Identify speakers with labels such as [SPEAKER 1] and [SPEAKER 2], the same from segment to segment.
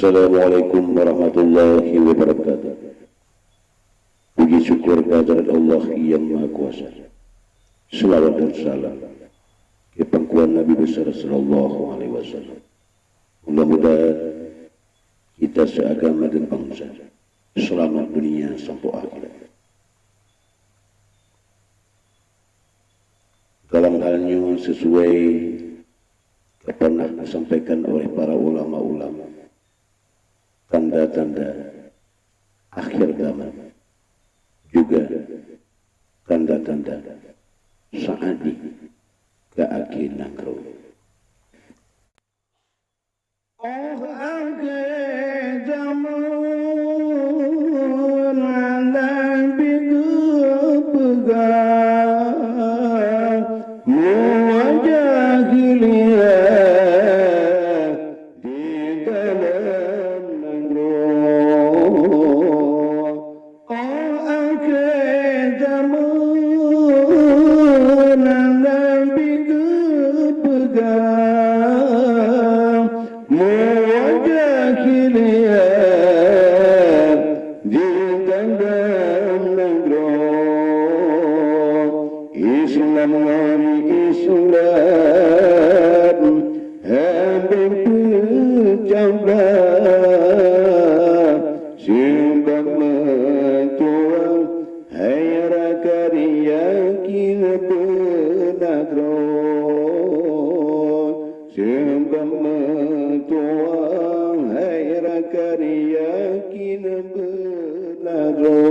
[SPEAKER 1] Assalamualaikum warahmatullahi wabarakatuh. Puji syukur kehadirat Allah yang Maha Kuasa. Selawat dan salam ke pangkuan Nabi besar sallallahu alaihi wasallam. Mudah-mudahan kita seagama dan bangsa selamat dunia sampai akhirat. Dalam halnya sesuai pernah disampaikan oleh para ulama-ulama, tanda-tanda akhir zaman, juga tanda-tanda saadi ke akhir nangro. Oh akhir zaman alam pegang muajah hiliyah di dalam nangro. Oh akhir zaman alam pegang muajah hiliyah di dalam nangro. Islam Islam habib jambah simbang metuang hayra karya kina benadro. Simbang metuang hayra karya kina benadro.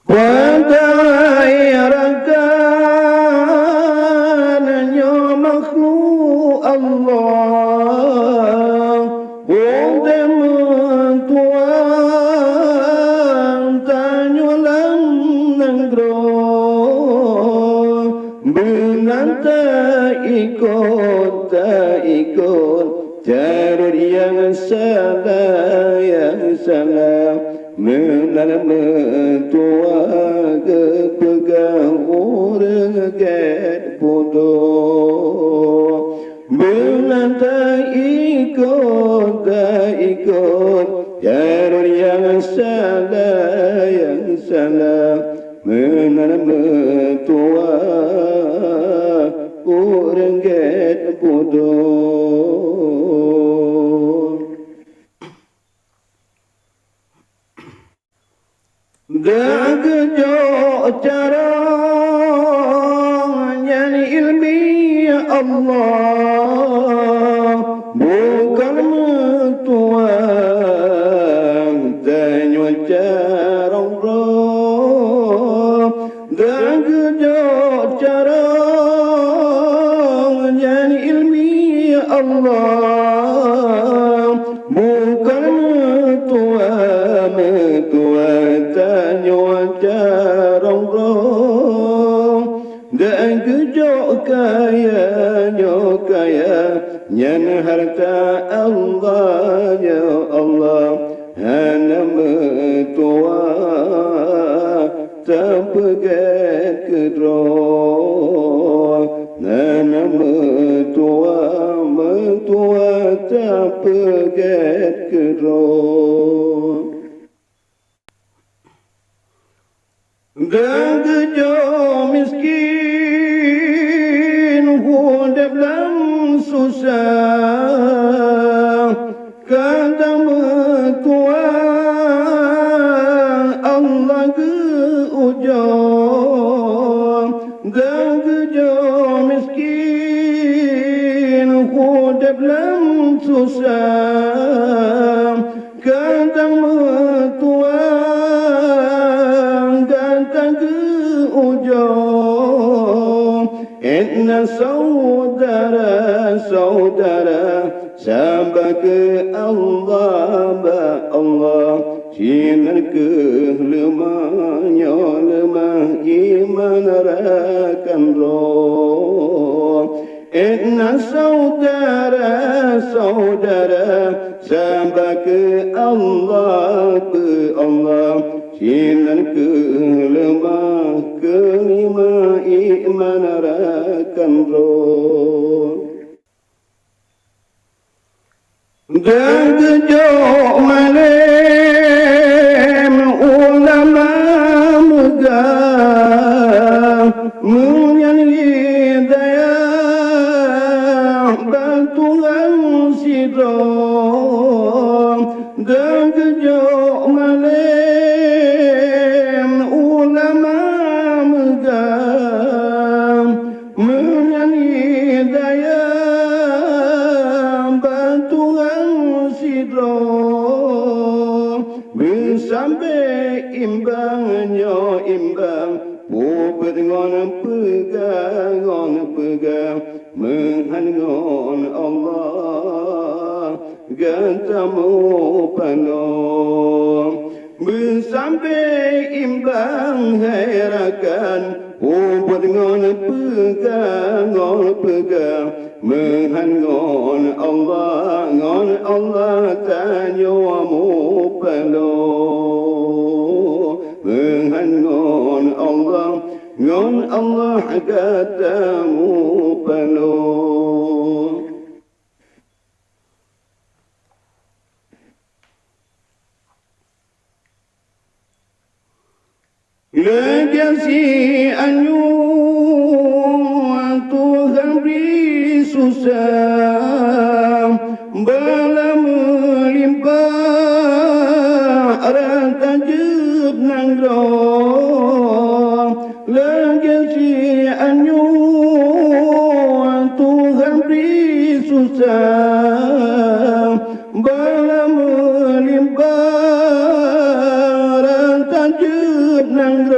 [SPEAKER 1] Wadai rakannya makhluk Allah, wanda mentuang tanyulam nanggro, benar tak ikut jarur yang salah benar mentua kepegang orang get bodoh. Benar tak ikut jarur yang salah benar mentua orang get bodoh. Dagjo cara nyani ilmi Allah bukan mentuang tanyo cara Allah. Dagjo cara nyani ilmi Allah bukan mentuang tanyo jarong rong. Dan kejok kaya nyan harta Allah ya Allah hana metua tak pegat kedrong. Hana metua tak pegat kedrong. Dan kejo miskin hidup dalam susah, kata metua Allah ke ujung. Dan kejo miskin hidup dalam susah, kata metua inna saudara sampai ke Allah sinar ke lemahnya lemah iman rakan roh. Inna saudara sampai ke Allah sinar ke lemah kelima iman rakan roh. pegang menghangon Allah gatamu penuh bersampai imbang herakan dengan pegang menghangon Allah tanyamu penuh menghangon Allah katamu penuh. Legasi anyu Tuhan beri susah bala melimpah rata jeb nangrong legasi anyu Tuhan beri susah bala melimpah rata jeb nangrong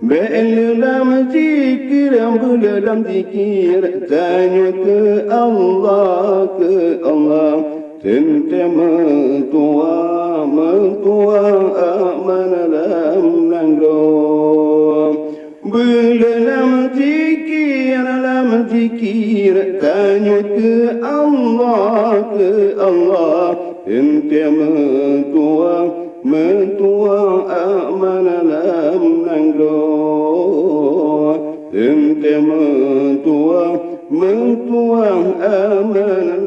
[SPEAKER 1] Be'elam zikir, be'elam zikir tanya ke Allah Tente mentua aman dalam nanggong Be'elam zikir tanya ke Allah Tente mentua aman dalam nanggong Tente mentua aman